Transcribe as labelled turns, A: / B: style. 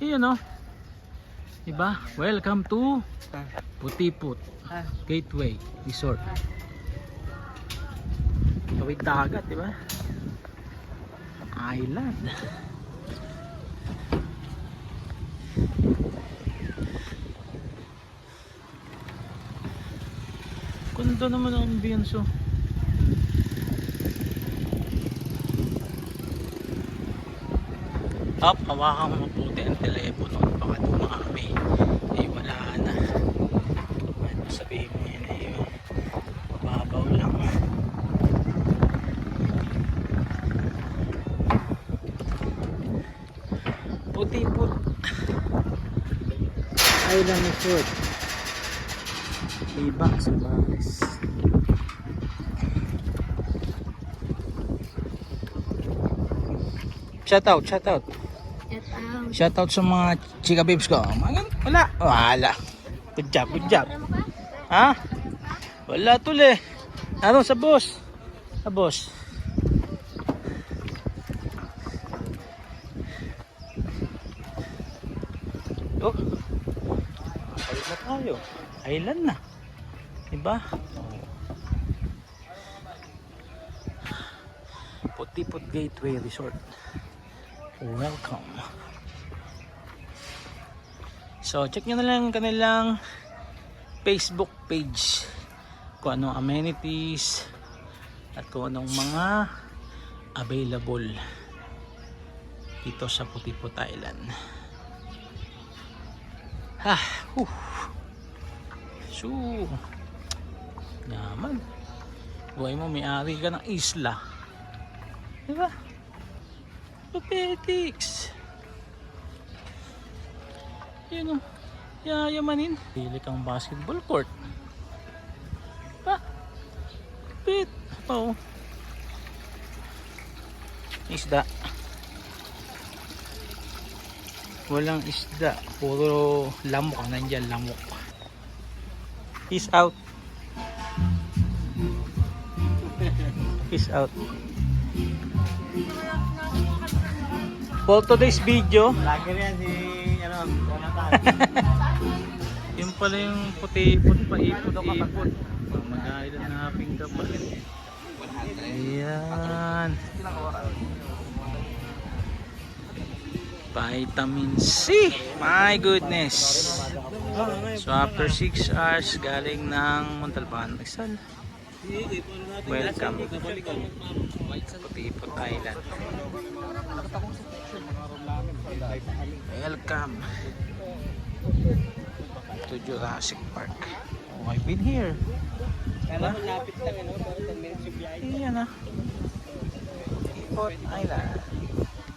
A: Iyan o. Diba? Welcome to Putiput Gateway Resort. Tawid dagat, diba? Island. Ganda naman ang ambience oh. Up, hawakan mo mabuti ang telepono. Baka dumami. Eh wala na. Ano sabihin mo yan eh. Babaw lang. Putiput Island Resort. Iba sa Baris. Shout out. Shout out sa mga chika babes ko. Wala. Good job. Ha? Wala tuli. Ano sa boss? Sa boss. Oh. Balik na tayo. Island na. Diba? Putiput Gateway Resort. Welcome. So check nyo na lang kanilang Facebook page kung anong amenities at kung anong mga available dito sa Putiput Island. So naman buhay mo, may-ari ka ng isla, diba? Lupetix yun o, yayamanin. Pili kang basketball court pa, lupit o. Isda, walang isda, puro lamok ang nandyan, lamok. Peace out. Peace out. For today's video,
B: Lager yan si Jonathan.
A: yung pala yung Putiput, paipot-ipot. Mag-island na haping ka pa. Ayan. Vitamin C. My goodness. So after 6 hours galing ng Montalban, Rizal. Welcome Putiput Island. Welcome to Jurassic Park. Oh, I've been here.
B: Kala malapit lang, 10 minutes yung biyahe.
A: Ayan na. Putiput Island.